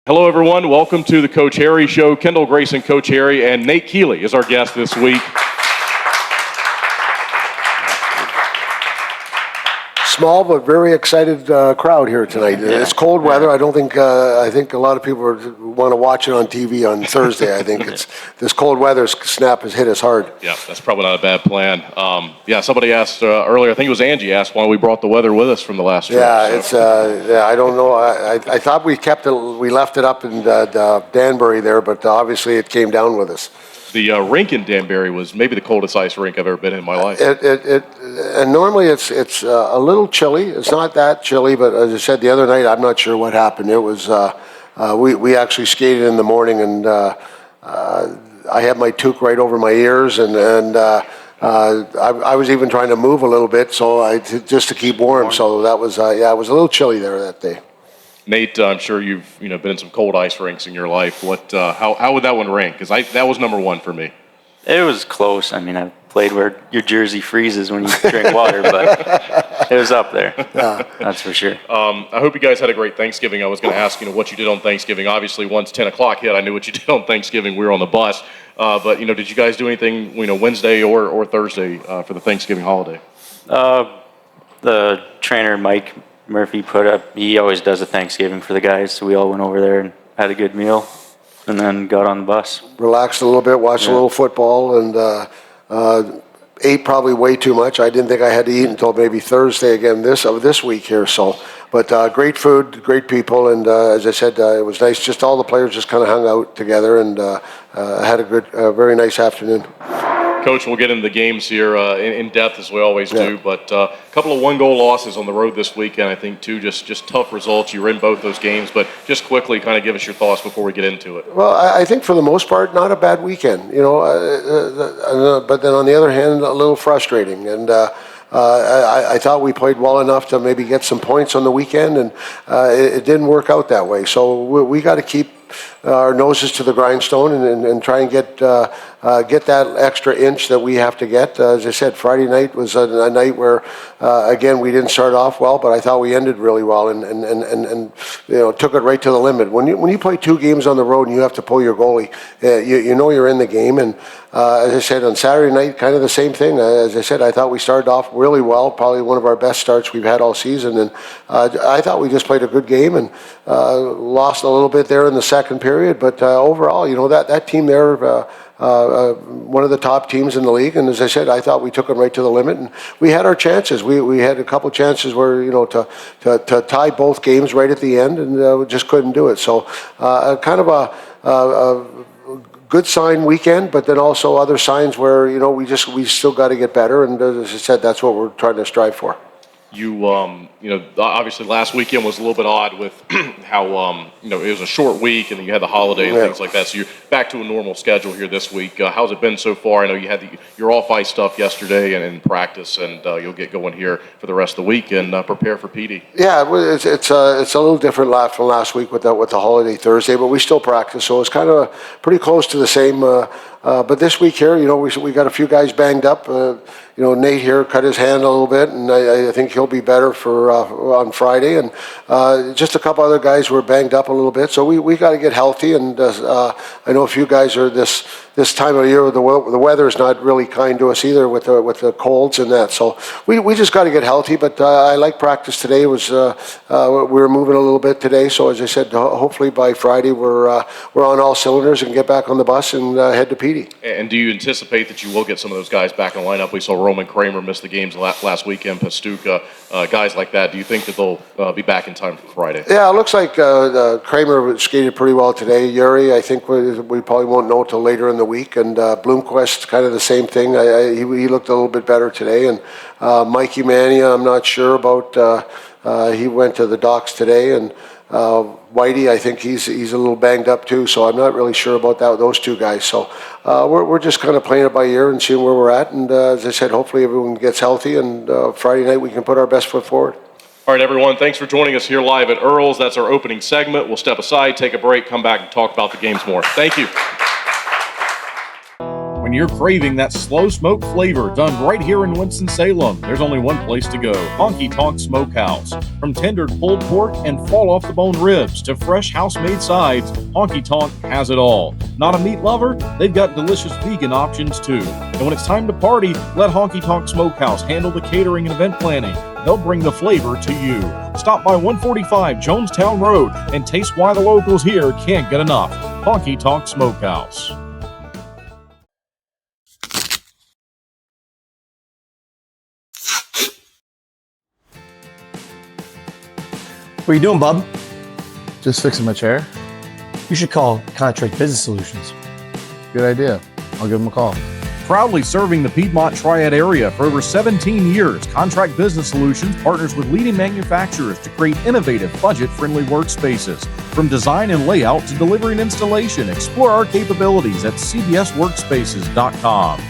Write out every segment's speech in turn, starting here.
Hello, everyone. Welcome to the Coach Harry Show. Kendall, Grayson, Coach Harry, and Nate Keeley is our guest this week. Small but very excited crowd here tonight. Yeah. It's cold weather. I don't think I think a lot of people want to watch it on TV on Thursday. I think it's this cold weather snap has hit us hard. Yeah, that's probably not a bad plan. Somebody asked earlier. I think it was Angie asked why we brought the weather with us from the last trip. Yeah, so. I don't know. I thought we left it up in Danbury there, but obviously it came down with us. The rink in Danbury was maybe the coldest ice rink I've ever been in my life. And normally it's a little chilly. It's not that chilly, but as I said the other night, I'm not sure what happened. It was we actually skated in the morning, and I had my toque right over my ears, and I was even trying to move a little bit, just to keep warm. So that was it was a little chilly there that day. Nate, I'm sure you've been in some cold ice rinks in your life. How would that one rank? Because that was number one for me. It was close. I mean, I played where your jersey freezes when you drink water, but it was up there. Yeah. That's for sure. I hope you guys had a great Thanksgiving. I was going to ask, what you did on Thanksgiving. Obviously, once 10 o'clock hit, I knew what you did on Thanksgiving. We were on the bus. But did you guys do anything, Wednesday or Thursday for the Thanksgiving holiday? The trainer, Mike Murphy, he always does a Thanksgiving for the guys, so we all went over there and had a good meal and then got on the bus. Relaxed a little bit, watched a little football, and ate probably way too much. I didn't think I had to eat until maybe Thursday again this week here. But great food, great people, and as I said, it was nice. Just all the players just kind of hung out together and had a very nice afternoon. Coach, we'll get into the games here in depth as we always do, but a couple of one-goal losses on the road this weekend, I think, too, just tough results. You were in both those games, but just quickly kind of give us your thoughts before we get into it. Well, I think for the most part, not a bad weekend, but then on the other hand, a little frustrating. And I thought we played well enough to maybe get some points on the weekend, and it didn't work out that way. So we got to keep our noses to the grindstone and try and get that extra inch that we have to get. As I said, Friday night was a night where, again, we didn't start off well, but I thought we ended really well and took it right to the limit. When you play two games on the road and you have to pull your goalie, you know you're in the game. And as I said, on Saturday night, kind of the same thing. As I said, I thought we started off really well, probably one of our best starts we've had all season. And I thought we just played a good game and lost a little bit there in the second period. But overall, that team there, one of the top teams in the league, and as I said, I thought we took them right to the limit, and we had our chances. We had a couple chances where to tie both games right at the end, and we just couldn't do it. So kind of a good sign weekend, but then also other signs where we still got to get better, and as I said, that's what we're trying to strive for. You obviously last weekend was a little bit odd with how it was a short week and then you had the holiday and things like that. So you're back to a normal schedule here this week. How's it been so far? I know you had your off ice stuff yesterday and in practice, and you'll get going here for the rest of the week and prepare for Pee Dee. Yeah, it's a little different from last week with the holiday Thursday, but we still practice, so it's kind of pretty close to the same. But this week here, we got a few guys banged up. Nate here cut his hand a little bit, and I think he'll be better for on Friday. And just a couple other guys were banged up a little bit, so we got to get healthy. And I know a few guys are this time of year. The weather is not really kind to us either with the colds and that. So we just got to get healthy. But I like practice today. We were moving a little bit today. So as I said, hopefully by Friday we're on all cylinders and get back on the bus and head to Pee Dee. And do you anticipate that you will get some of those guys back in the lineup? We saw Roman Kramer miss the games last weekend, Pastuca, guys like that. Do you think that they'll be back in time for Friday? Yeah, it looks like Kramer skated pretty well today. Yuri, I think we probably won't know till later in the week. And Bloomquist, kind of the same thing. He looked a little bit better today. And Mikey Mania, I'm not sure about. He went to the docks today. And Whitey, I think he's a little banged up too, so I'm not really sure about those two guys. So we're just kind of playing it by ear and seeing where we're at. And as I said, hopefully everyone gets healthy, and Friday night we can put our best foot forward. All right, everyone, thanks for joining us here live at Earl's. That's our opening segment. We'll step aside, take a break, come back and talk about the games more. Thank you. When When you're craving that slow smoke flavor done right here in Winston-Salem, there's only one place to go, Honky Tonk Smokehouse. From tendered pulled pork and fall-off-the-bone ribs to fresh house-made sides, Honky Tonk has it all. Not a meat lover? They've got delicious vegan options too. And when it's time to party, let Honky Tonk Smokehouse handle the catering and event planning. They'll bring the flavor to you. Stop by 145 Jonestown Road and taste why the locals here can't get enough. Honky Tonk Smokehouse. What are you doing, bub? Just fixing my chair. You should call Contract Business Solutions. Good idea. I'll give them a call. Proudly serving the Piedmont Triad area for over 17 years, Contract Business Solutions partners with leading manufacturers to create innovative, budget-friendly workspaces. From design and layout to delivery and installation, explore our capabilities at cbsworkspaces.com.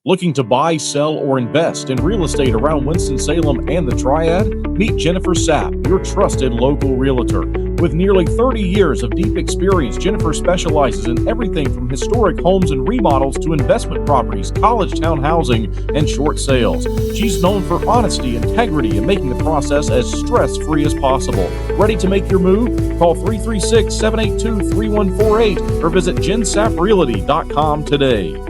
Looking to buy, sell, or invest in real estate around Winston-Salem and the Triad? Meet Jennifer Sapp, your trusted local realtor. With nearly 30 years of deep experience, Jennifer specializes in everything from historic homes and remodels to investment properties, college town housing, and short sales. She's known for honesty, integrity, and making the process as stress-free as possible. Ready to make your move? Call 336-782-3148 or visit jensapprealty.com today.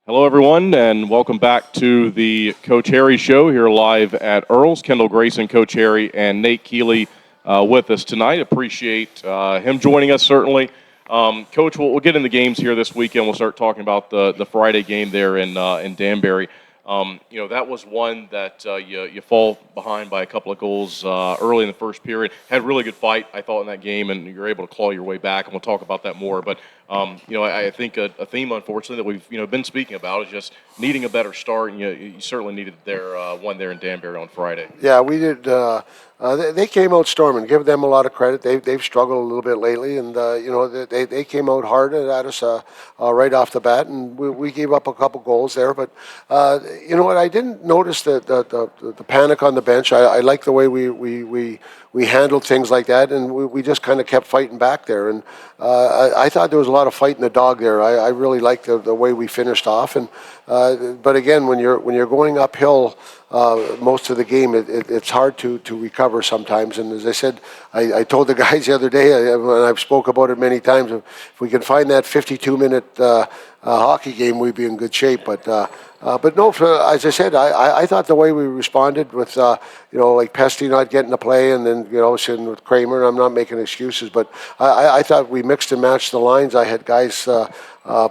Hello, everyone, and welcome back to the Coach Harry Show here live at Earl's. Kendall, Grayson, Coach Harry, and Nate Keeley with us tonight. Appreciate him joining us, certainly. Coach, we'll get in the games here this weekend. We'll start talking about the Friday game there in Danbury. That was one that you fall behind by a couple of goals early in the first period. Had a really good fight, I thought, in that game, and you're able to claw your way back, and we'll talk about that more. But, I think a theme, unfortunately, that we've, been speaking about is just needing a better start, and you certainly needed one there in Danbury on Friday. Yeah, we did. They came out storming. Give them a lot of credit. They've struggled a little bit lately, and they came out hard at us right off the bat, and we gave up a couple goals there. But you know what? I didn't notice the panic on the bench. I like the way we handled things like that, and we just kind of kept fighting back there. And I thought there was a lot of fight in the dog there. I really liked the way we finished off. And but again, when you're going uphill most of the game, it's hard to recover sometimes. And as I said, I told the guys the other day, and I've spoke about it many times, if we can find that 52-minute hockey game, we'd be in good shape. But no, as I said, I thought the way we responded with, like Pesty not getting to play, and then, sitting with Kramer, and I'm not making excuses, but I thought we mixed and matched the lines. I had guys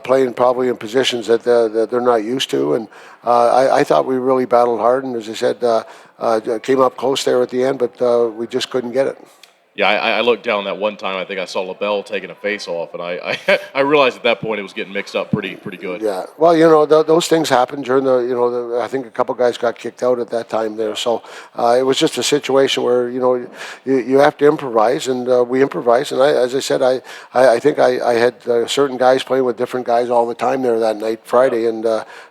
playing probably in positions that they're not used to, and I thought we really battled hard, and as I said, came up close there at the end, but we just couldn't get it. Yeah, I looked down that one time. I think I saw LaBelle taking a face-off, and I realized at that point it was getting mixed up pretty good. Yeah, well, those things happen during I think a couple guys got kicked out at that time there. So it was just a situation where, you have to improvise, and we improvised. And as I said, I think I had certain guys playing with different guys all the time there that night, Friday. And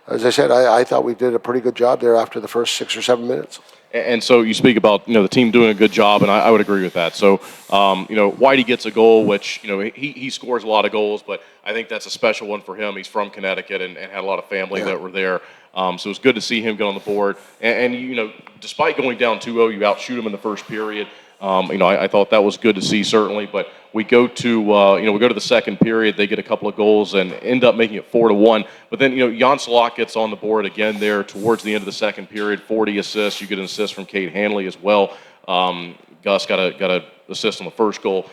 as I said, I thought we did a pretty good job there after the first 6 or 7 minutes. And so you speak about, the team doing a good job, and I would agree with that. So, Whitey gets a goal, which, he scores a lot of goals, but I think that's a special one for him. He's from Connecticut and had a lot of family that were there. So it was good to see him get on the board. And despite going down 2-0, you outshoot him in the first period. I thought that was good to see, certainly. But we go to the second period. They get a couple of goals and end up making it 4-1. But then, Jan Salak gets on the board again there towards the end of the second period. 40 assists. You get an assist from Kate Hanley as well. Gus got a assist on the first goal.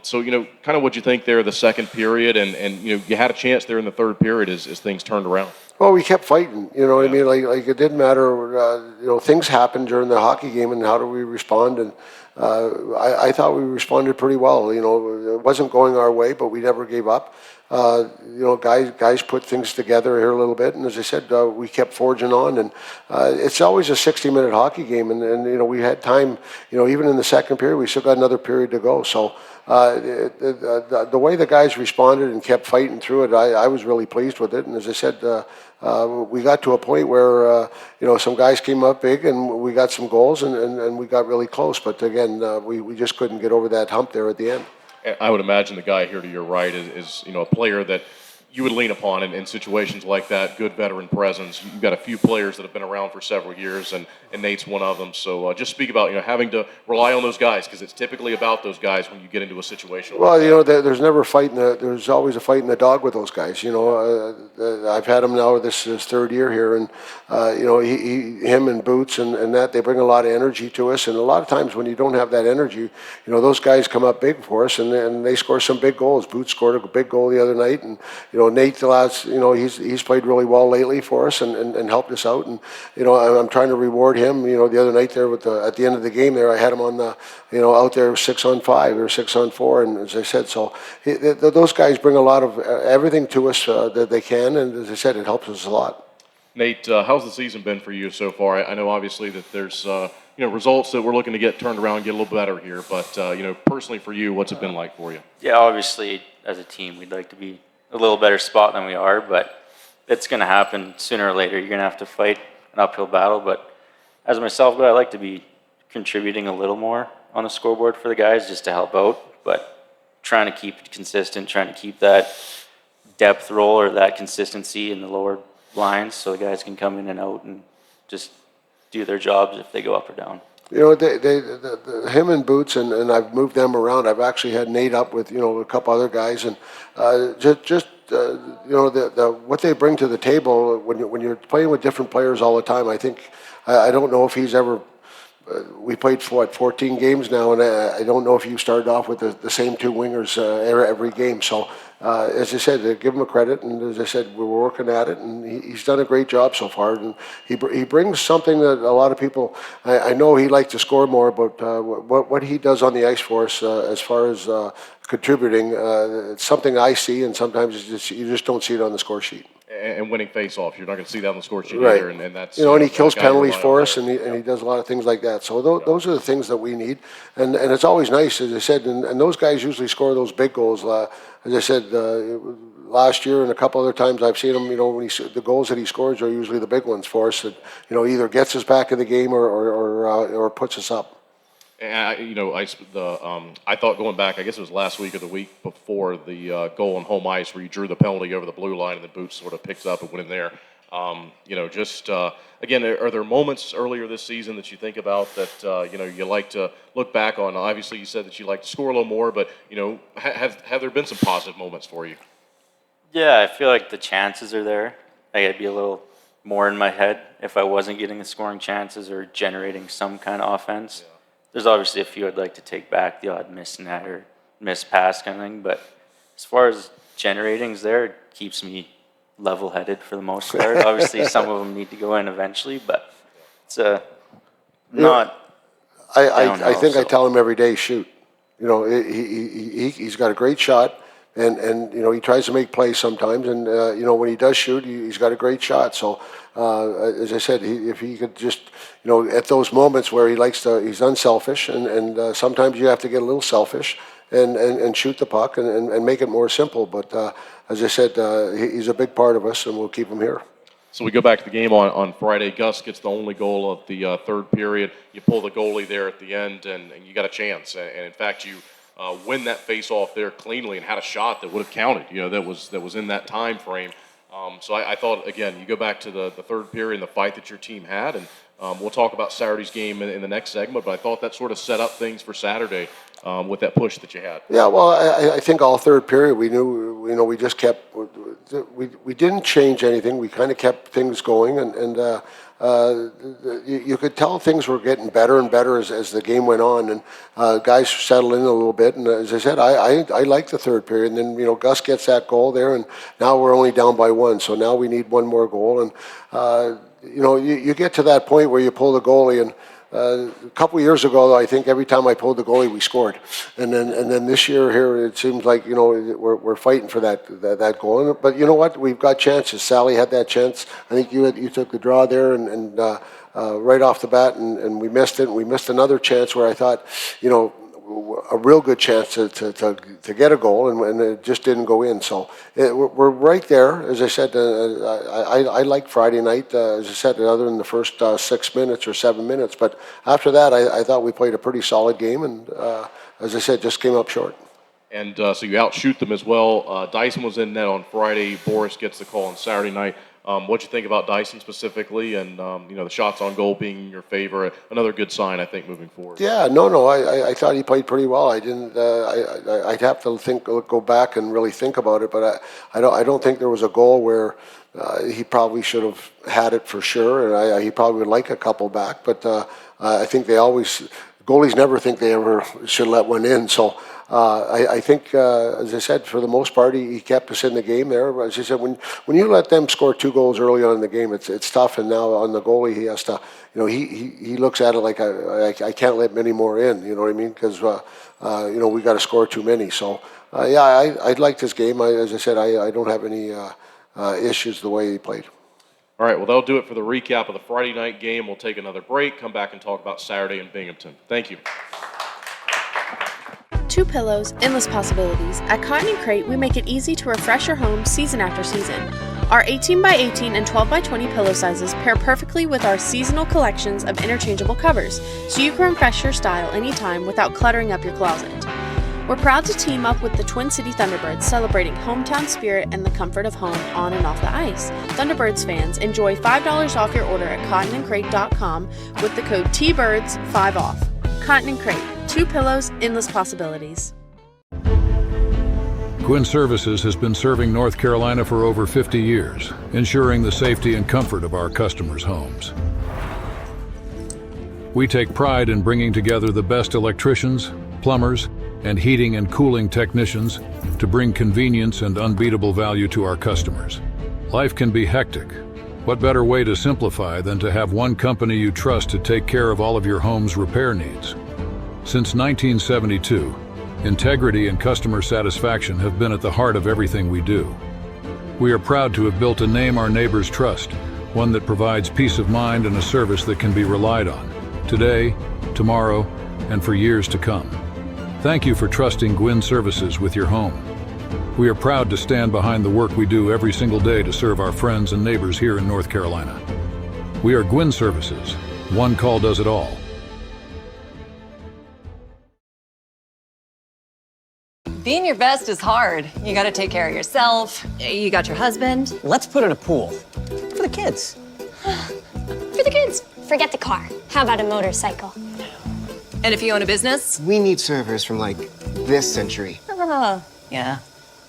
So kind of what you think there the second period, and you had a chance there in the third period as things turned around. Well, we kept fighting. What I mean? Like it didn't matter. Things happened during the hockey game, and how do we respond? And I thought we responded pretty well. It wasn't going our way, but we never gave up. Guys put things together here a little bit, and as I said, we kept forging on. And it's always a 60-minute hockey game, and we had time. Even in the second period, we still got another period to go. So the way the guys responded and kept fighting through it, I was really pleased with it. And as I said, we got to a point where some guys came up big, and we got some goals, and we got really close. But again, we just couldn't get over that hump there at the end. I would imagine the guy here to your right is a player that you would lean upon in situations like that, good veteran presence. You've got a few players that have been around for several years, and Nate's one of them. So just speak about having to rely on those guys, because it's typically about those guys when you get into a situation like that. There's never there's always a fight in the dog with those guys. I've had him now this third year here, and him and Boots and that, they bring a lot of energy to us. And a lot of times when you don't have that energy, those guys come up big for us, and they score some big goals. Boots scored a big goal the other night, and Nate, the last, he's played really well lately for us and helped us out. And I'm trying to reward him. The other night there at the end of the game there, I had him on the out there 6-on-5 or 6-on-4, and as I said, so those guys bring a lot of everything to us that they can, and as I said, it helps us a lot. Nate, how's the season been for you so far? I know obviously that there's results that we're looking to get turned around and get a little better here, but personally for you, what's it been like for you? Yeah, obviously as a team we'd like to be a little better spot than we are, but it's going to happen sooner or later. You're going to have to fight an uphill battle, but as myself, I like to be contributing a little more on the scoreboard for the guys just to help out, but trying to keep it consistent, trying to keep that depth role or that consistency in the lower lines so the guys can come in and out and just do their jobs if they go up or down. Him and Boots, and I've moved them around. I've actually had Nate up with a couple other guys, and what they bring to the table when you're playing with different players all the time. I think I don't know if he's ever. We played 14 games now, and I don't know if you started off with the same two wingers every game. So, as I said, give him a credit, and as I said, we're working at it, and he's done a great job so far. And he brings something that a lot of people. I know he likes to score more, but what he does on the ice for us, as far as contributing, it's something I see, and sometimes you just don't see it on the score sheet. And winning face-offs, you're not going to see that on the score sheet right. either, and that's and he kills penalties for us, and he does a lot of things like that. So those are the things that we need, and it's always nice, as I said, and those guys usually score those big goals. As I said, last year and a couple other times I've seen him. When the goals that he scores are usually the big ones for us that either gets us back in the game or puts us up. And I thought going back, I guess it was last week or the week before, the goal on home ice where you drew the penalty over the blue line and the Boots sort of picked up and went in there. Again, are there moments earlier this season that you think about that you like to look back on? Obviously, you said that you like to score a little more, but have there been some positive moments for you? Yeah, I feel like the chances are there. I'd be a little more in my head if I wasn't getting the scoring chances or generating some kind of offense. Yeah. There's obviously a few I'd like to take back, the odd miss net or miss pass kind of thing, but as far as generating's there, it keeps me level-headed for the most part. Obviously, some of them need to go in eventually, but it's not. I think I tell him every day, shoot. He's got a great shot, and he tries to make plays sometimes, and when he does shoot, he's got a great shot. So as I said, if he could just at those moments where he's unselfish, and sometimes you have to get a little selfish and shoot the puck and make it more simple. But as I said, he's a big part of us, and we'll keep him here. So we go back to the game on Friday. Gus gets the only goal of the third period. You pull the goalie there at the end, and you got a chance. And in fact, you win that face-off there cleanly and had a shot that would have counted. That was in that time frame. So I thought, again, you go back to the third period and the fight that your team had, and we'll talk about Saturday's game in the next segment, but I thought that sort of set up things for Saturday with that push that you had. Yeah, well, I think all third period we knew, we just kept, we didn't change anything. We kind of kept things going, and you could tell things were getting better and better as the game went on, and guys settled in a little bit. And as I said, I like the third period. And then Gus gets that goal there, and now we're only down by one. So now we need one more goal, and you get to that point where you pull the goalie, and a couple of years ago, I think every time I pulled the goalie, we scored. And then this year here, it seems like we're fighting for that goal. But you know what? We've got chances. Sally had that chance. I think you took the draw there, and right off the bat, and we missed it. And we missed another chance where I thought, a real good chance to get a goal, and it just didn't go in. So we're right there. As I said, I like Friday night, as I said, other than the first 6 minutes or 7 minutes. But after that, I thought we played a pretty solid game, and as I said, just came up short. and so you outshoot them as well. Dyson was in net on Friday. Boris gets the call on Saturday night. What'd you think about Dyson specifically, and the shots on goal being in your favor? Another good sign, I think, moving forward. Yeah, no, I thought he played pretty well. I didn't. I'd have to go back and really think about it, but I don't think there was a goal where he probably should have had it for sure, and he probably would like a couple back. But I think goalies never think they ever should let one in. So I think, as I said, for the most part, he kept us in the game there. As I said, when you let them score 2 goals early on in the game, it's tough. And now on the goalie, he has to, he looks at it like I can't let many more in. You know what I mean? Because we got to score too many. So I liked his game. As I said, I don't have any issues the way he played. All right, well, that'll do it for the recap of the Friday night game. We'll take another break, come back and talk about Saturday in Binghamton. Thank you. Two pillows, endless possibilities. At Cotton & Crate, we make it easy to refresh your home season after season. Our 18 by 18 and 12 by 20 pillow sizes pair perfectly with our seasonal collections of interchangeable covers, so you can refresh your style anytime without cluttering up your closet. We're proud to team up with the Twin City Thunderbirds, celebrating hometown spirit and the comfort of home on and off the ice. Thunderbirds fans, enjoy $5 off your order at cottonandcrate.com with the code TBIRDS5OFF. Cotton & Crate, two pillows, endless possibilities. Gwin Services has been serving North Carolina for over 50 years, ensuring the safety and comfort of our customers' homes. We take pride in bringing together the best electricians, plumbers, and heating and cooling technicians to bring convenience and unbeatable value to our customers. Life can be hectic. What better way to simplify than to have one company you trust to take care of all of your home's repair needs? Since 1972, integrity and customer satisfaction have been at the heart of everything we do. We are proud to have built a name our neighbors trust, one that provides peace of mind and a service that can be relied on, today, tomorrow, and for years to come. Thank you for trusting Gwin Services with your home. We are proud to stand behind the work we do every single day to serve our friends and neighbors here in North Carolina. We are Gwin Services. One call does it all. Being your best is hard. You gotta take care of yourself. You got your husband. Let's put in a pool. For the kids. For the kids. Forget the car. How about a motorcycle? And if you own a business? We need servers from, this century. Yeah.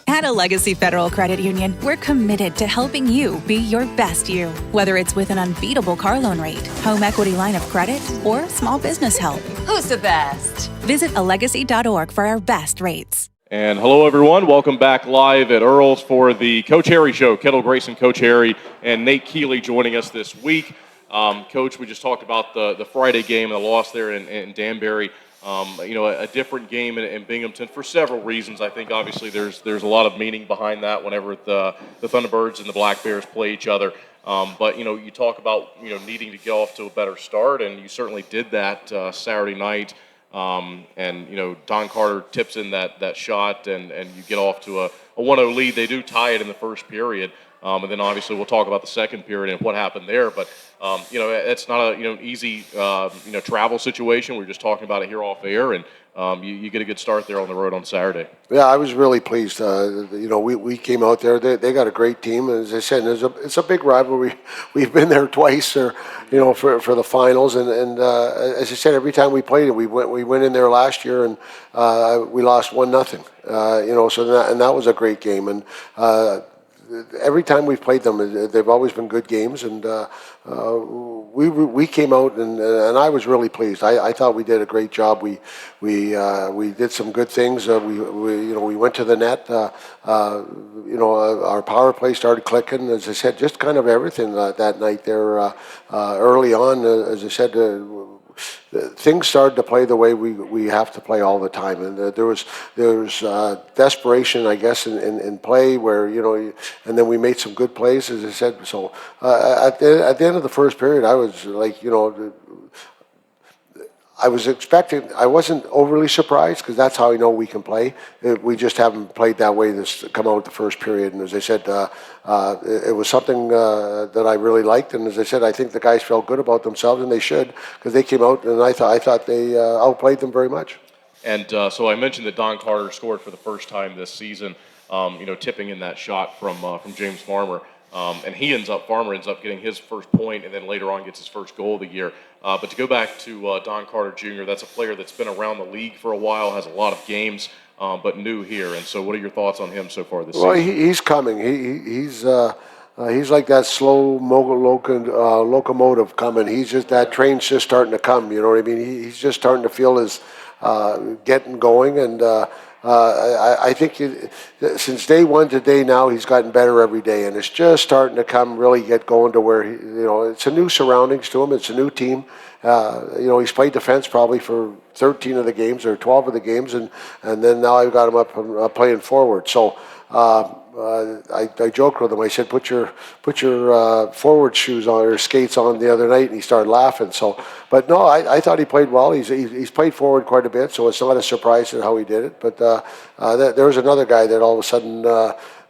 At a Legacy Federal Credit Union, we're committed to helping you be your best you. Whether it's with an unbeatable car loan rate, home equity line of credit, or small business help. Who's the best? Visit alegacy.org for our best rates. And hello, everyone. Welcome back live at Earl's for the Coach Harry Show. Kendall, Grayson, Coach Harry, and Nate Keeley joining us this week. Coach, we just talked about the Friday game and the loss there in Danbury. A different game in Binghamton for several reasons. I think obviously there's a lot of meaning behind that whenever the Thunderbirds and the Black Bears play each other. But you talk about needing to get off to a better start, and you certainly did that Saturday night. And Don Carter tips in that shot, and you get off to a 1-0 lead. They do tie it in the first period. And then obviously we'll talk about the second period and what happened there. But it's not an easy travel situation. We're just talking about it here off air, and you get a good start there on the road on Saturday. Yeah, I was really pleased. We came out there. They got a great team. As I said, it's a big rivalry. We've been there twice, for the finals. And as I said, every time we played it, we went in there last year and we lost 1-0. So that was a great game. And every time we've played them, they've always been good games, and we came out and I was really pleased. I thought we did a great job. We did some good things. We went to the net. Our power play started clicking. As I said, just kind of everything that night there early on. As I said. Things started to play the way we have to play all the time, and there was desperation, I guess, in play where and then we made some good plays, as I said. So at the end of the first period, I was like, I was expecting. I wasn't overly surprised because that's how I know we can play. We just haven't played that way this come out the first period. And as I said, it was something that I really liked. And as I said, I think the guys felt good about themselves, and they should, because they came out and I thought they outplayed them very much. And so I mentioned that Don Carter scored for the first time this season, tipping in that shot from James Farmer. And Farmer ends up getting his first point, and then later on gets his first goal of the year. But to go back to Don Carter Jr., that's a player that's been around the league for a while, has a lot of games, but new here. And so what are your thoughts on him so far this season? Well, he's coming. He's like that slow locomotive coming. That train's just starting to come. You know what I mean? He's just starting to feel his getting going, and I think since day one to day now, he's gotten better every day, and it's just starting to really get going to where it's a new surroundings to him. It's a new team. He's played defense probably for 13 of the games or 12 of the games, and then now I've got him up playing forward. So. I joked with him. I said, "Put your forward shoes on or skates on the other night," and he started laughing. So, but no, I thought he played well. He's played forward quite a bit, so it's not a surprise at how he did it. But there was another guy that all of a sudden,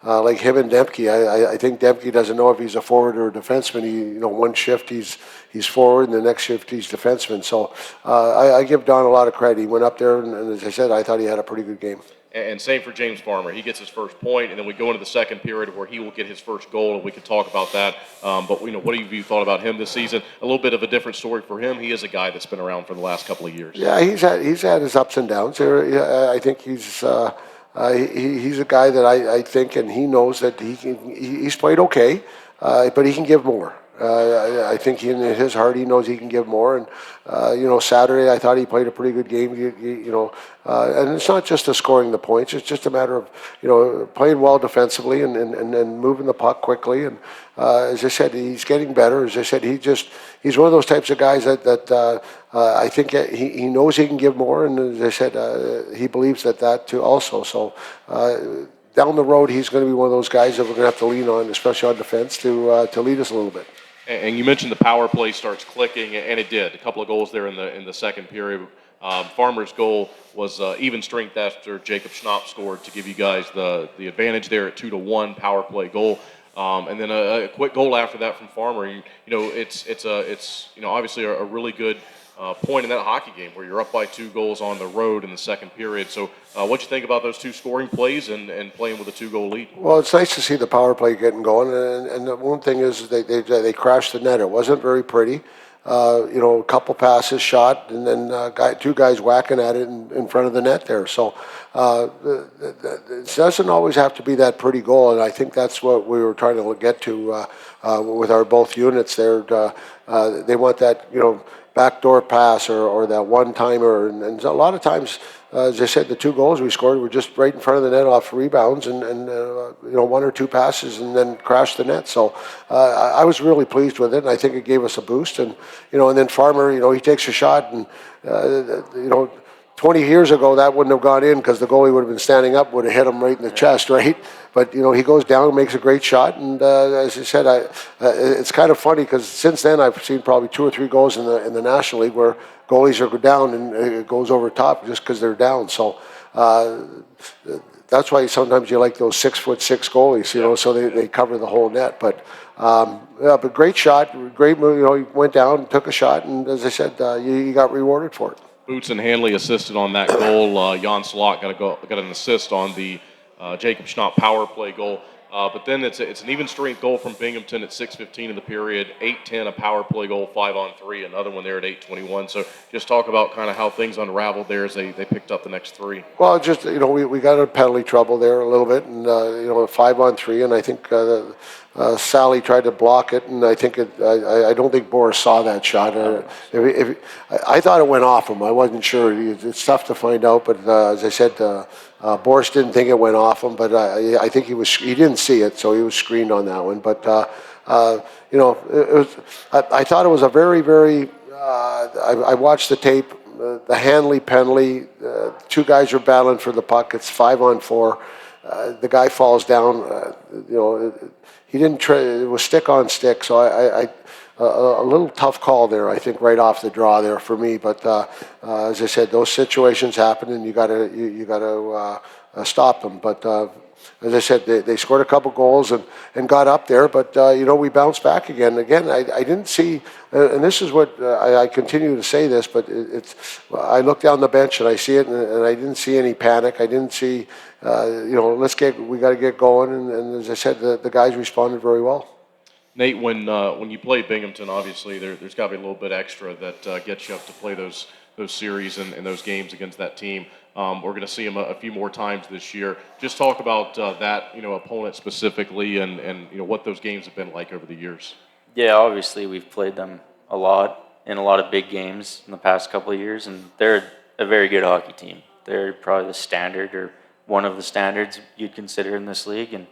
like him and Dempke. I think Dempke doesn't know if he's a forward or a defenseman. One shift he's forward, and the next shift he's defenseman. So I give Don a lot of credit. He went up there, and as I said, I thought he had a pretty good game. And same for James Farmer. He gets his first point, and then we go into the second period where he will get his first goal, and we can talk about that. But what have you thought about him this season? A little bit of a different story for him. He is a guy that's been around for the last couple of years. Yeah, he's had his ups and downs. I think he's a guy that I think, and he knows that he's played okay, but he can give more. I think in his heart he knows he can give more, and Saturday I thought he played a pretty good game. And it's not just scoring the points; it's just a matter of playing well defensively and moving the puck quickly. And as I said, he's getting better. As I said, he's one of those types of guys that I think he knows he can give more, and as I said, he believes that too also. So. Down the road, he's going to be one of those guys that we're going to have to lean on, especially on defense, to lead us a little bit. And you mentioned the power play starts clicking, and it did. A couple of goals there in the second period. Farmer's goal was even strength after Jacob Schnapp scored to give you guys the advantage there at 2-1 power play goal. And then a quick goal after that from Farmer. It's obviously a really good point in that hockey game where you're up by 2 goals on the road in the second period. So what'd you think about those 2 scoring plays and playing with a 2-goal lead? Well, it's nice to see the power play getting going. And the one thing is they crashed the net. It wasn't very pretty. A couple passes shot, and then 2 guys whacking at it in front of the net there. So it doesn't always have to be that pretty goal, and I think that's what we were trying to get to with our both units there. They want that, backdoor pass or that one-timer. And a lot of times, as I said, the 2 goals we scored were just right in front of the net off rebounds and 1 or 2 passes and then crashed the net. So I was really pleased with it, and I think it gave us a boost. And, and then Farmer, he takes a shot and, 20 years ago, that wouldn't have gone in because the goalie would have been standing up, would have hit him right in the chest, right? But, he goes down and makes a great shot. And as I said, it's kind of funny because since then I've seen probably 2 or 3 goals in the National League where goalies are down and it goes over top just because they're down. So that's why sometimes you like those 6'6" goalies, so they cover the whole net. But but great shot, great move. He went down, took a shot, and as I said, you got rewarded for it. Boots and Hanley assisted on that goal. Jan Slot got an assist on the Jacob Schnapp power play goal. But then it's an even strength goal from Binghamton at 6:15 in the period, 8:10 a power play goal, 5-on-3, another one there at 8:21. So just talk about kind of how things unraveled there as they picked up the next 3. Well, just we got a penalty trouble there a little bit, and 5-on-3, and I think Sally tried to block it, and I think I don't think Boris saw that shot. I thought it went off him. I wasn't sure. It's tough to find out, but as I said, Boris didn't think it went off him, but I think he didn't see it, so he was screened on that one. But I thought it was a very, very. I watched the tape. The Hanley penalty. 2 guys are battling for the puck. It's 5-on-4. The guy falls down. He didn't. It was stick on stick, so a little tough call there. I think right off the draw there for me. But as I said, those situations happen, and you got to stop them. But as I said, they scored a couple goals and got up there, but we bounced back again. Again, I didn't see, and this is what I continue to say this, but I look down the bench and I see it, and I didn't see any panic. I didn't see, we got to get going, and as I said, the guys responded very well. Nate, when you play Binghamton, obviously there's got to be a little bit extra that gets you up to play those series and those games against that team. We're going to see them a few more times this year. Just talk about that opponent specifically and what those games have been like over the years. Yeah, obviously we've played them a lot in a lot of big games in the past couple of years, and they're a very good hockey team. They're probably the standard or one of the standards you'd consider in this league, and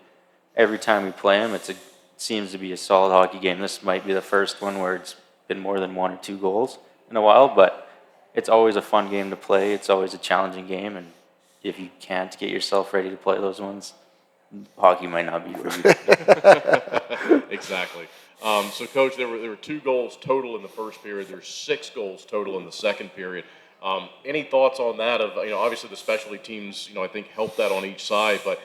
every time we play them, it seems to be a solid hockey game. This might be the first one where it's been more than 1 or 2 goals in a while, but it's always a fun game to play. It's always a challenging game, and if you can't get yourself ready to play those ones, hockey might not be for you. Exactly. So, Coach, there were 2 goals total in the first period. There's 6 goals total in the second period. Any thoughts on that? Of obviously the specialty teams, I think help that on each side, but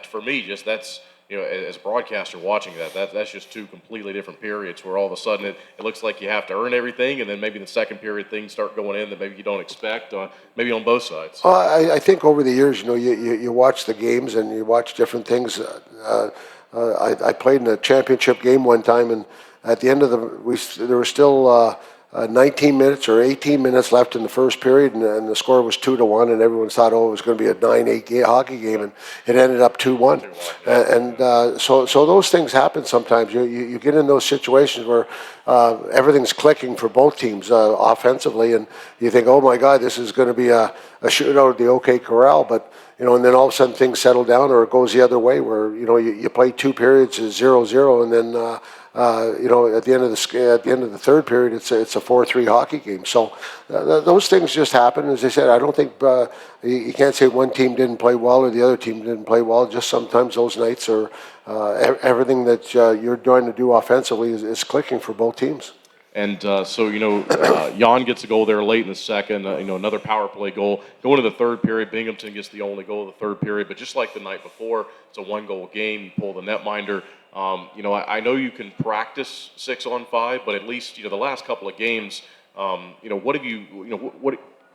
for me, just that's. As a broadcaster watching that's just 2 completely different periods where all of a sudden it looks like you have to earn everything, and then maybe the second period things start going in that maybe you don't expect, maybe on both sides. I think over the years, you watch the games and you watch different things. I played in a championship game one time, and at the end of there was still 19 minutes or 18 minutes left in the first period, and the score was 2-1, and everyone thought, it was going to be a 9-8 hockey game, and it ended up 2-1. So those things happen sometimes. You get in those situations where everything's clicking for both teams offensively, and you think, oh my God, this is going to be a shootout at the OK Corral, but and then all of a sudden things settle down, or it goes the other way, where you play 2 periods as 0-0, and then at the end of the third period, it's a 4-3 hockey game. So those things just happen. As I said, I don't think you can't say one team didn't play well or the other team didn't play well. Just sometimes those nights are everything that you're trying to do offensively is clicking for both teams. And Jan gets a goal there late in the second, another power play goal. Going to the third period, Binghamton gets the only goal of the third period, but just like the night before, it's a 1-goal game. You pull the netminder. I know you can practice 6-on-5, but at least, the last couple of games, what have you,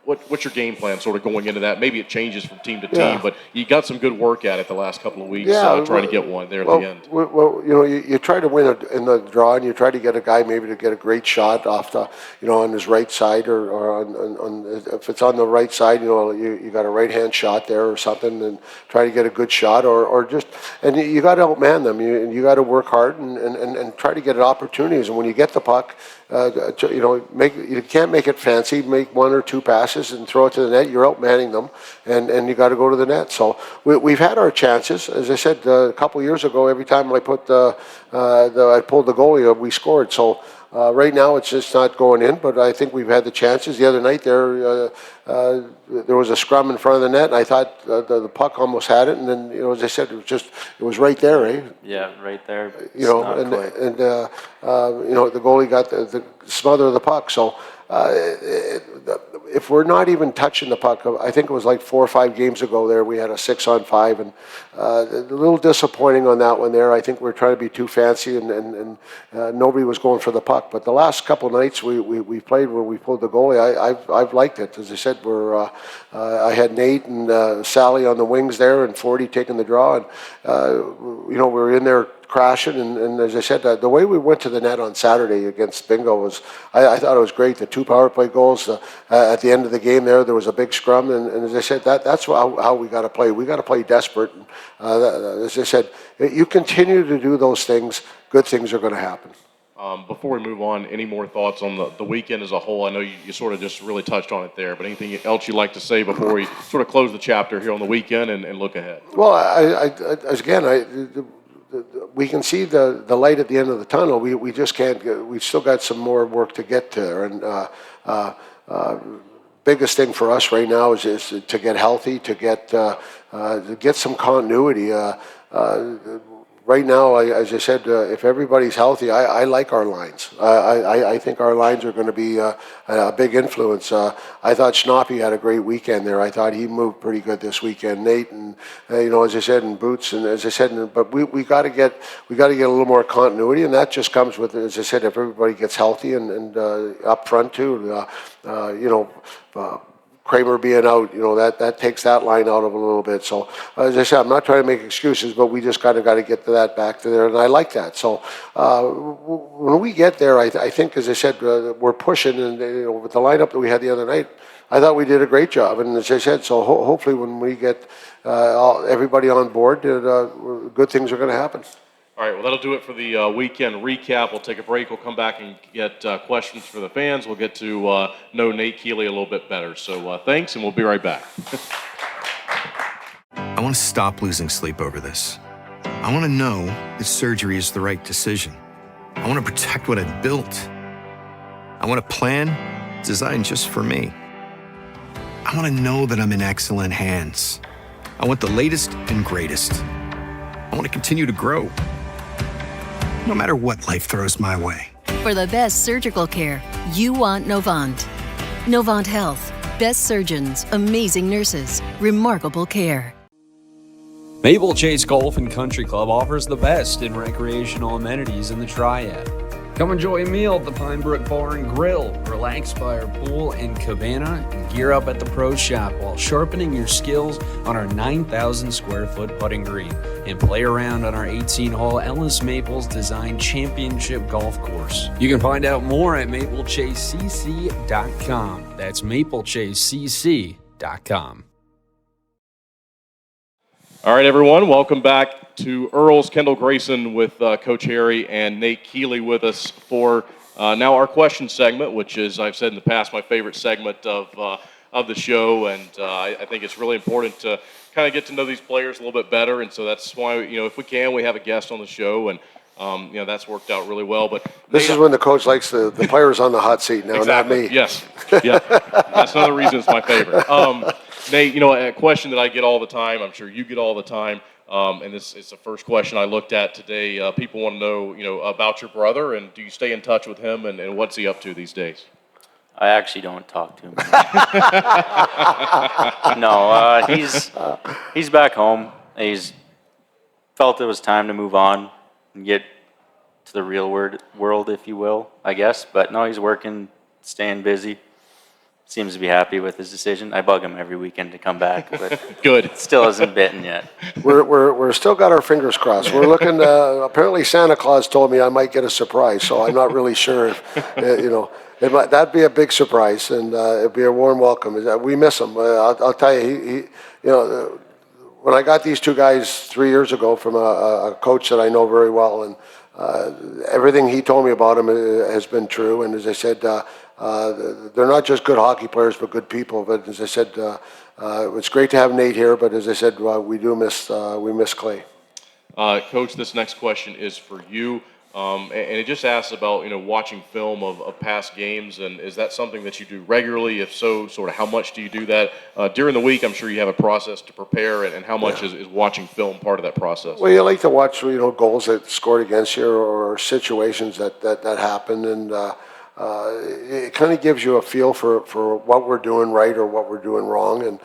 what's your game plan sort of going into that? Maybe it changes from team to team, but you got some good work at it the last couple of weeks, trying to get one there at the end. Well, you try to win in the draw, and you try to get a guy maybe to get a great shot off the, on his right side, or on if it's on the right side, you got a right-hand shot there or something, and try to get a good shot, or just, and you got to outman them. You got to work hard and try to get opportunities. And when you get the puck, you can't make it fancy. Make 1 or 2 passes and throw it to the net. You're outmanning them, and you got to go to the net. So we've had our chances. As I said a couple of years ago, every time I pulled the goalie, we scored. So right now it's just not going in, but I think we've had the chances. The other night there was a scrum in front of the net, and I thought the puck almost had it, and then as I said, it was right there, eh? Yeah, right there. The goalie got the smother of the puck. So if we're not even touching the puck, I think it was like 4 or 5 games ago there, we had a 6-on-5, and a little disappointing on that one there. I think we're trying to be too fancy, and nobody was going for the puck. But the last couple of nights we played where we pulled the goalie, I've liked it. As I said, I had Nate and Sally on the wings there, and 40 taking the draw, and we were in there crashing, and as I said, the way we went to the net on Saturday against Bingo was, I thought it was great. The 2 power play goals at the end of the game there was a big scrum, and as I said, that's how we got to play. We got to play desperate. As I said, you continue to do those things, good things are going to happen. Before we move on, any more thoughts on the weekend as a whole? I know you sort of just really touched on it there, but anything else you'd like to say before we sort of close the chapter here on the weekend and look ahead? Well, we can see the light at the end of the tunnel. We just can't. We've still got some more work to get there. And biggest thing for us right now is to get healthy, to get some continuity. right now, as I said, if everybody's healthy, I like our lines. I think our lines are going to be a big influence. I thought Schnappy had a great weekend there. I thought he moved pretty good this weekend. Nate and as I said, and Boots, and as I said, but we got to get a little more continuity, and that just comes with, as I said, if everybody gets healthy and up front too. Kramer being out, that takes that line out of a little bit. So, as I said, I'm not trying to make excuses, but we just got to get to that back to there, and I like that. So, when we get there, I think, as I said, we're pushing, and with the lineup that we had the other night, I thought we did a great job. And as I said, so hopefully when we get everybody on board, good things are going to happen. All right, well, that'll do it for the weekend recap. We'll take a break. We'll come back and get questions for the fans. We'll get to know Nate Keeley a little bit better. So thanks, and we'll be right back. I want to stop losing sleep over this. I want to know that surgery is the right decision. I want to protect what I've built. I want a plan designed just for me. I want to know that I'm in excellent hands. I want the latest and greatest. I want to continue to grow, no matter what life throws my way. For the best surgical care, you want Novant. Novant Health. Best surgeons, amazing nurses, remarkable care. Maple Chase Golf and Country Club offers the best in recreational amenities in the Triad. Come enjoy a meal at the Pine Brook Bar and Grill, relax by our pool and cabana, and gear up at the Pro Shop while sharpening your skills on our 9,000 square foot putting green and play around on our 18-hole Ellis Maples Design Championship Golf Course. You can find out more at maplechasecc.com. That's maplechasecc.com. All right, everyone, welcome back to Earl's. Kendall, Grayson with Coach Harry and Nate Keeley with us for now our question segment, which is, I've said in the past, my favorite segment of the show, and I think it's really important to kind of get to know these players a little bit better, and so that's why, if we can, we have a guest on the show, and that's worked out really well. But this is when the coach likes the players on the hot seat now, exactly. Not me. Yes, yeah, that's another reason it's my favorite. Nate, a question that I get all the time, I'm sure you get all the time, and this is the first question I looked at today. People want to know, about your brother, and do you stay in touch with him, and what's he up to these days? I actually don't talk to him. No, he's back home. He's felt it was time to move on and get to the real world, if you will, I guess. But no, he's working, staying busy. Seems to be happy with his decision. I bug him every weekend to come back, but good. Still hasn't bitten yet. We're still got our fingers crossed. We're looking. Apparently, Santa Claus told me I might get a surprise, so I'm not really sure. That'd be a big surprise, and it'd be a warm welcome. We miss him. I'll tell you, when I got these two guys 3 years ago from a coach that I know very well, and everything he told me about him has been true. And as I said, they're not just good hockey players, but good people. But as I said, it's great to have Nate here. But as I said, we miss Clay. Coach, this next question is for you. And it just asks about, watching film of past games, and is that something that you do regularly? If so, sort of how much do you do that? During the week, I'm sure you have a process to prepare, and how much is watching film part of that process? Well, you like to watch, goals that scored against you or situations that happen, and it kind of gives you a feel for what we're doing right or what we're doing wrong, and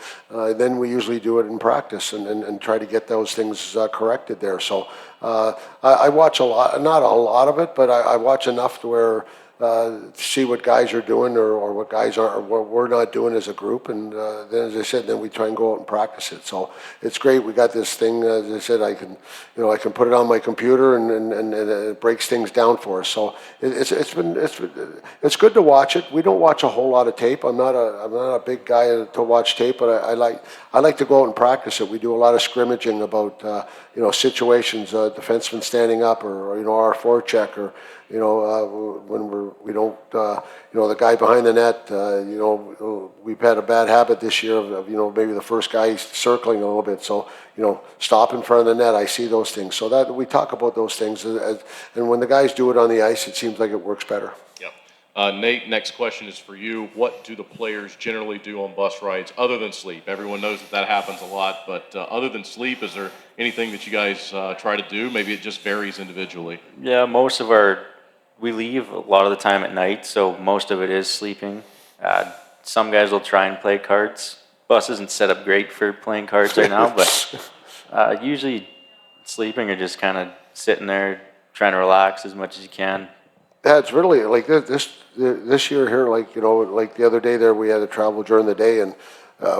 then we usually do it in practice and try to get those things corrected there. So I watch a lot, not a lot of it, but I watch enough to where to see what guys are doing or what guys are, or what we're not doing as a group, and then, as I said, then we try and go out and practice it. So it's great. We got this thing. As I said, I can put it on my computer, and it breaks things down for us. So it's good to watch it. We don't watch a whole lot of tape. I'm not a big guy to watch tape, but I like to go out and practice it. We do a lot of scrimmaging about situations, defenseman standing up, or our forecheck, or when we don't, the guy behind the net, we've had a bad habit this year of maybe the first guy circling a little bit. So, stop in front of the net. I see those things. So that we talk about those things. And when the guys do it on the ice, it seems like it works better. Yep. Nate, next question is for you. What do the players generally do on bus rides other than sleep? Everyone knows that happens a lot, but other than sleep, is there anything that you guys try to do? Maybe it just varies individually. Yeah, we leave a lot of the time at night, so most of it is sleeping. Some guys will try and play cards. Bus isn't set up great for playing cards right now, but usually sleeping or just kind of sitting there trying to relax as much as you can. Yeah, it's really like this year here, like, like the other day there, we had to travel during the day, and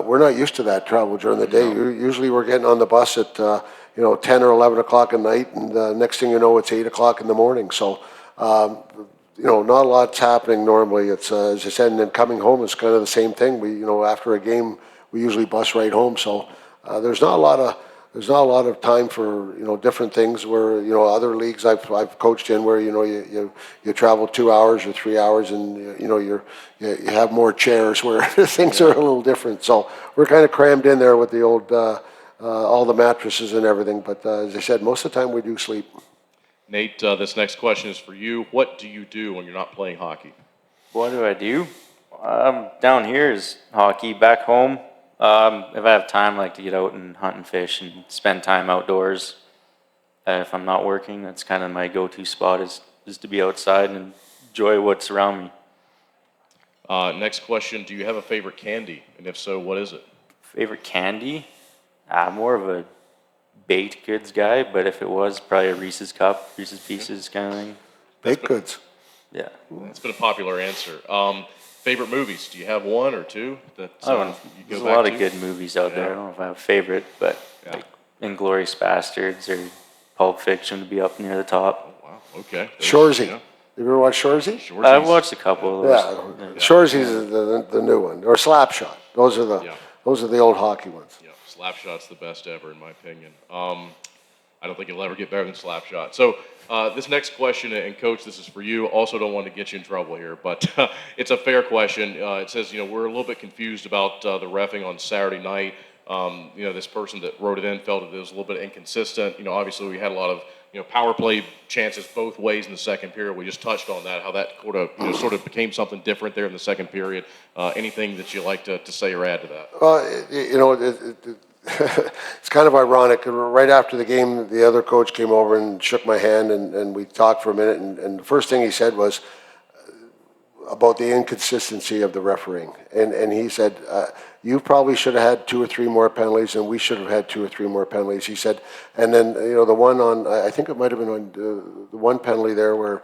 we're not used to that travel during the day. Usually we're getting on the bus at 10 or 11 o'clock at night, and next thing you know, it's 8 o'clock in the morning. So not a lot's happening normally. It's as I said, and then coming home is kind of the same thing. We after a game, we usually bus right home. So there's not a lot of time for different things where other leagues I've coached in where you travel 2 hours or 3 hours, and you have more chairs where things are a little different. So we're kind of crammed in there with the old all the mattresses and everything. But as I said, most of the time we do sleep. Nate, this next question is for you. What do you do when you're not playing hockey? What do I do? Down here is hockey. Back home, if I have time, I like to get out and hunt and fish and spend time outdoors. If I'm not working, that's kind of my go-to spot is to be outside and enjoy what's around me. Next question, do you have a favorite candy? And if so, what is it? Favorite candy? More of a baked goods guy, but if it was, probably a Reese's Cup, Reese's Pieces kind of thing. Baked goods? Yeah. That's been a popular answer. Favorite movies? Do you have one or two that you go back to? There's a lot of good movies out there. I don't know if I have a favorite, but like Inglourious Bastards or Pulp Fiction would be up near the top. Oh, wow. Okay. Shorzy. You ever watch Shorzy? I've watched a couple of those. Yeah. Shorzy's the new one, or Slapshot. Those are the old hockey ones. Yeah, Slapshot's the best ever in my opinion. I don't think it'll ever get better than Slapshot. So this next question, and Coach, this is for you. Also don't want to get you in trouble here, but it's a fair question. It says, we're a little bit confused about the reffing on Saturday night. This person that wrote it in felt it was a little bit inconsistent. Obviously we had a lot of power play chances both ways in the second period. We just touched on that, how that sort of became something different there in the second period. Anything that you like to say or add to that? Well, it's kind of ironic. Right after the game, the other coach came over and shook my hand, and we talked for a minute. And the first thing he said was about the inconsistency of the refereeing. And he said, you probably should have had 2 or 3 more penalties, and we should have had 2 or 3 more penalties. He said, and then the one on, I think it might have been on the one penalty there where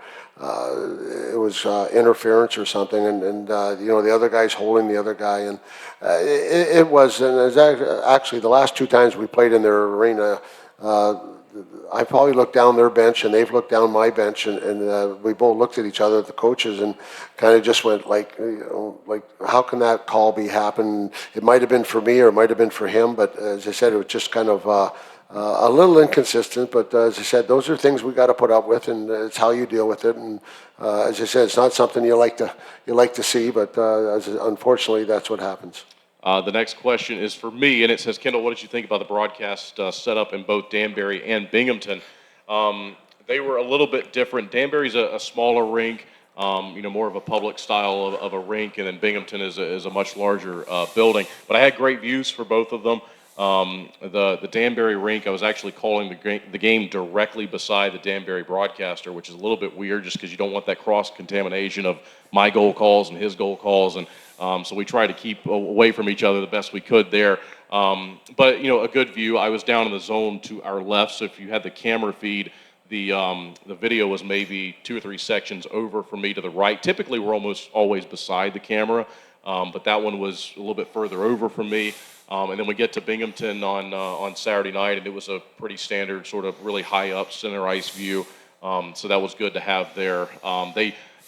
it was interference or something, and the other guy's holding the other guy, and it was actually the last 2 times we played in their arena. I probably looked down their bench, and they've looked down my bench, and we both looked at each other, at the coaches, and kind of just went like how can that call be happening? It might have been for me, or it might have been for him, but as I said, it was just kind of a little inconsistent. But as I said, those are things we got to put up with, and it's how you deal with it. And as I said, it's not something you like to see, but unfortunately, that's what happens. The next question is for me, and it says, Kendall, what did you think about the broadcast setup in both Danbury and Binghamton? They were a little bit different. Danbury's a smaller rink, more of a public style of a rink, and then Binghamton is a much larger building. But I had great views for both of them. The Danbury rink, I was actually calling the game directly beside the Danbury broadcaster, which is a little bit weird just because you don't want that cross-contamination of my goal calls and his goal calls. And so we tried to keep away from each other the best we could there. But, a good view. I was down in the zone to our left, so if you had the camera feed, the video was maybe 2 or 3 sections over from me to the right. Typically, we're almost always beside the camera, but that one was a little bit further over from me. And then we get to Binghamton on Saturday night, and it was a pretty standard sort of really high up center ice view. So that was good to have there.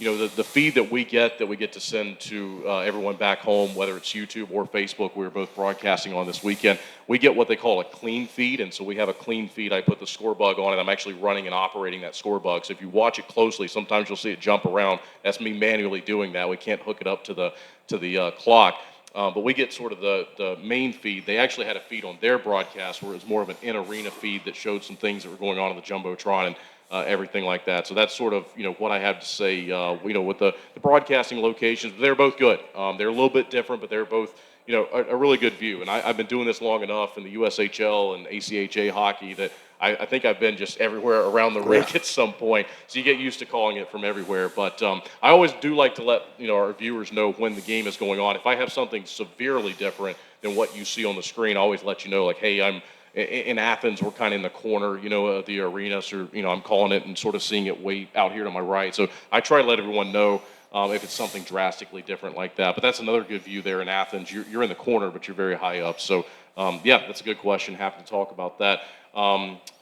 The feed that we get to send to everyone back home, whether it's YouTube or Facebook, we were both broadcasting on this weekend. We get what they call a clean feed, and so we have a clean feed. I put the score bug on it. I'm actually running and operating that score bug. So if you watch it closely, sometimes you'll see it jump around. That's me manually doing that. We can't hook it up to the clock. But we get sort of the main feed. They actually had a feed on their broadcast where it was more of an in-arena feed that showed some things that were going on in the Jumbotron. And everything like that. So that's sort of, what I have to say, with the broadcasting locations. They're both good. They're a little bit different, but they're both, a really good view. And I've been doing this long enough in the USHL and ACHA hockey that I think I've been just everywhere around the rink at some point. So you get used to calling it from everywhere. But I always do like to let, our viewers know when the game is going on. If I have something severely different than what you see on the screen, I always let you know, like, hey, I'm in Athens, we're kind of in the corner, of the arena. So, I'm calling it and sort of seeing it way out here to my right. So I try to let everyone know if it's something drastically different like that. But that's another good view there in Athens. You're in the corner, but you're very high up. So, that's a good question. Happy to talk about that.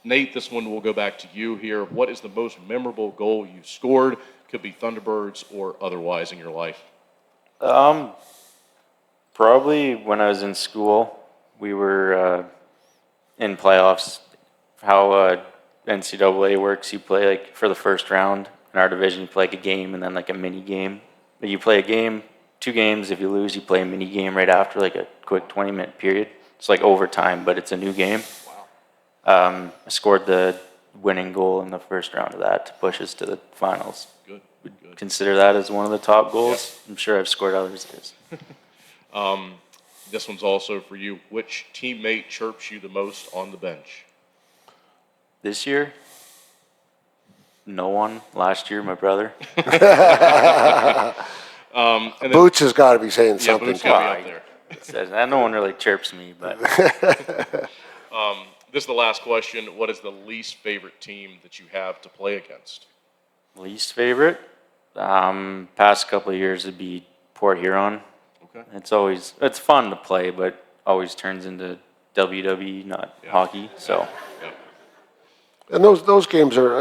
Nate, this one will go back to you here. What is the most memorable goal you've scored? Could be Thunderbirds or otherwise in your life. Probably when I was in school, we were in playoffs. How NCAA works, you play like for the first round. In our division, you play like a game and then like a mini game. But you play a game, 2 games. If you lose, you play a mini game right after, like a quick 20-minute period. It's like overtime, but it's a new game. Wow. I scored the winning goal in the first round of that to push us to the finals. Good. Consider that as one of the top goals. Yep. I'm sure I've scored others. This one's also for you. Which teammate chirps you the most on the bench? This year? No one. Last year, my brother. And Boots has got to be saying something. Boots got to be up there. No one really chirps me, but. This is the last question. What is the least favorite team that you have to play against? Least favorite? Past couple of years would be Port Huron. Okay. It's fun to play, but always turns into WWE, not hockey. So. Yeah. And those games are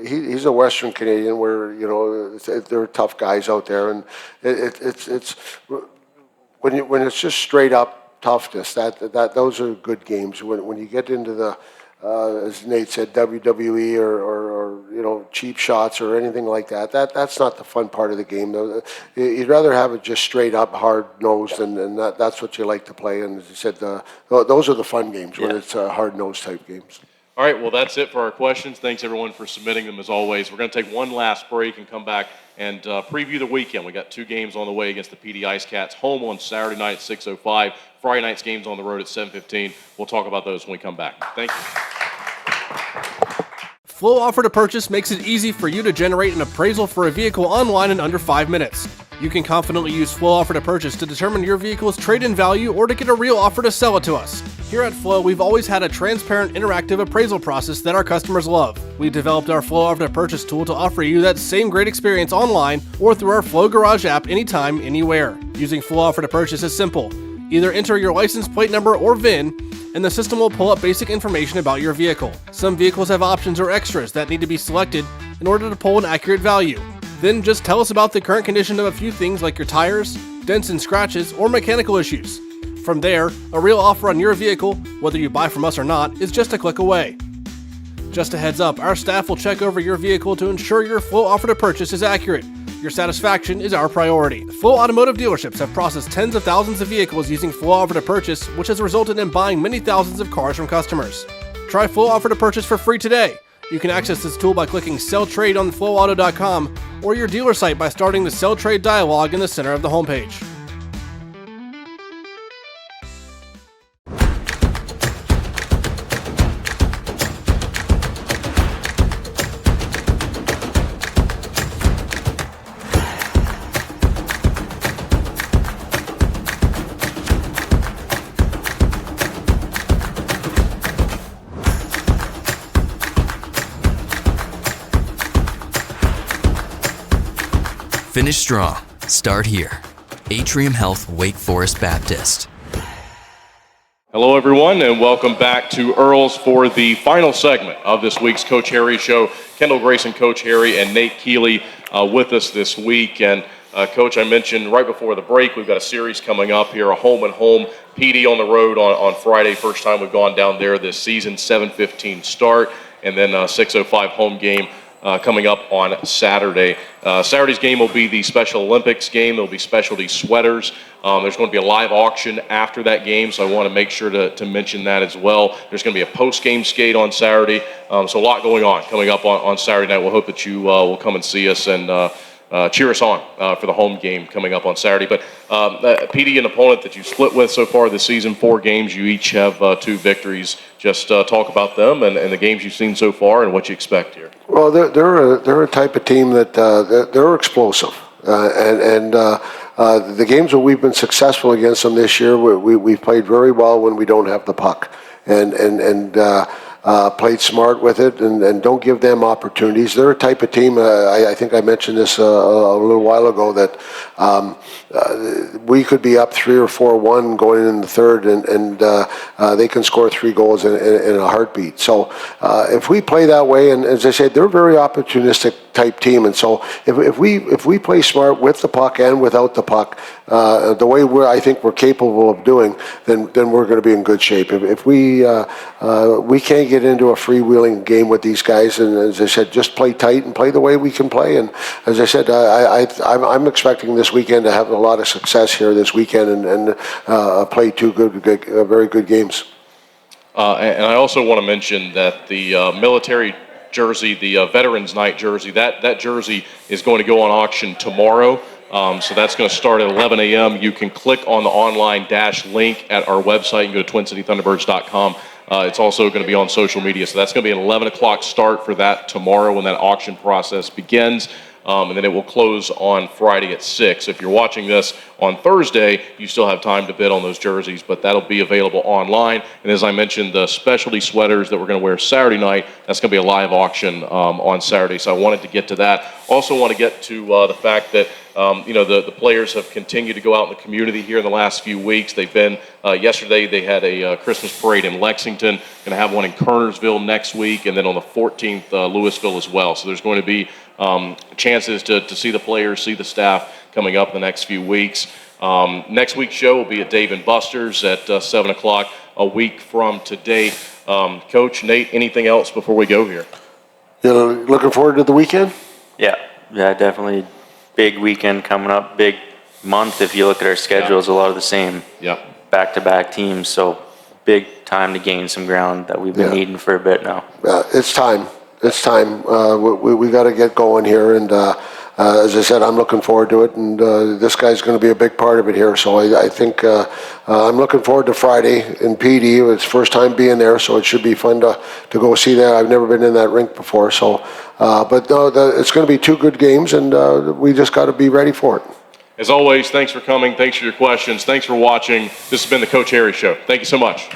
he's a Western Canadian where there are tough guys out there, and it's when it's just straight up toughness that those are good games. When you get into the as Nate said, WWE or cheap shots or anything like that's not the fun part of the game. You'd rather have it just straight up hard nosed, and that's what you like to play. And as you said, those are the fun games when it's hard nosed type games. All right, well, that's it for our questions. Thanks, everyone, for submitting them, as always. We're going to take one last break and come back and preview the weekend. We got 2 games on the way against the Pee Dee IceCats, home on Saturday night at 6:05. Friday night's games on the road at 7:15. We'll talk about those when we come back. Thank you. Flow Offer to Purchase makes it easy for you to generate an appraisal for a vehicle online in under 5 minutes. You can confidently use Flow Offer to Purchase to determine your vehicle's trade-in value or to get a real offer to sell it to us. Here at Flow, we've always had a transparent, interactive appraisal process that our customers love. We developed our Flow Offer to Purchase tool to offer you that same great experience online or through our Flow Garage app anytime, anywhere. Using Flow Offer to Purchase is simple. Either enter your license plate number or VIN, and the system will pull up basic information about your vehicle. Some vehicles have options or extras that need to be selected in order to pull an accurate value. Then just tell us about the current condition of a few things like your tires, dents and scratches, or mechanical issues. From there, a real offer on your vehicle, whether you buy from us or not, is just a click away. Just a heads up, our staff will check over your vehicle to ensure your Flow Offer to Purchase is accurate. Your satisfaction is our priority. Flow Automotive dealerships have processed tens of thousands of vehicles using Flow Offer to Purchase, which has resulted in buying many thousands of cars from customers. Try Flow Offer to Purchase for free today. You can access this tool by clicking Sell Trade on flowauto.com or your dealer site by starting the Sell Trade dialog in the center of the homepage. Finish strong. Start here. Atrium Health Wake Forest Baptist. Hello, everyone, and welcome back to Earl's for the final segment of this week's Coach Harry Show. Kendall, Grayson, Coach Harry, and Nate Keeley with us this week. And Coach, I mentioned right before the break, we've got a series coming up here, a home and home. Pee Dee on the road on Friday. First time we've gone down there this season, 7:15 start, and then 6:05 home game coming up on Saturday. Saturday's game will be the Special Olympics game. There'll be specialty sweaters. There's going to be a live auction after that game, so I want to make sure to mention that as well. There's going to be a post-game skate on Saturday, so a lot going on coming up on Saturday night. We'll hope that you will come and see us and cheer us on for the home game coming up on Saturday. But Pee Dee, an opponent that you split with so far this season, 4 games, you each have 2 victories. Just talk about them and the games you've seen so far and what you expect here. Well, they're a type of team that they're explosive, and the games where we've been successful against them this year, we've played very well when we don't have the puck, and played smart with it, and don't give them opportunities. They're a type of team, I think I mentioned this a little while ago, that we could be up 3 or 4-1 going in the third, and they can score 3 goals in a heartbeat. So if we play that way, and as I said, they're a very opportunistic type team, and so if we play smart with the puck and without the puck, the way I think we're capable of doing, then we're going to be in good shape. If we can't get into a freewheeling game with these guys, and as I said, just play tight and play the way we can play. And as I said, I'm expecting this weekend to have a lot of success here this weekend and play 2 very good games. And I also want to mention that the military jersey, the Veterans Night jersey, that jersey is going to go on auction tomorrow. So that's going to start at 11 a.m. You can click on the online link at our website. You can go to TwinCityThunderbirds.com. It's also going to be on social media. So that's going to be an 11 o'clock start for that tomorrow when that auction process begins. And then it will close on Friday at 6. If you're watching this on Thursday, you still have time to bid on those jerseys, but that'll be available online. And as I mentioned, the specialty sweaters that we're going to wear Saturday night, that's going to be a live auction on Saturday. So I wanted to get to that. Also want to get to the fact that the players have continued to go out in the community here in the last few weeks. They've been, yesterday they had a Christmas parade in Lexington, going to have one in Kernersville next week, and then on the 14th, Louisville as well. So there's going to be chances to see the players, see the staff coming up the next few weeks. Next week's show will be at Dave & Buster's at 7 o'clock a week from today. Coach, Nate, anything else before we go here? Looking forward to the weekend? Yeah, definitely. Big weekend coming up, big month. If you look at our schedules, a lot of the same back-to-back teams. So big time to gain some ground that we've been needing for a bit now. It's time. It's time. We got to get going here, and as I said, I'm looking forward to it, and this guy's going to be a big part of it here. So I think I'm looking forward to Friday in Pee Dee. It's first time being there, so it should be fun to go see that. I've never been in that rink before, so but no, it's going to be 2 good games, and we just got to be ready for it. As always, thanks for coming. Thanks for your questions. Thanks for watching. This has been the Coach Harry Show. Thank you so much.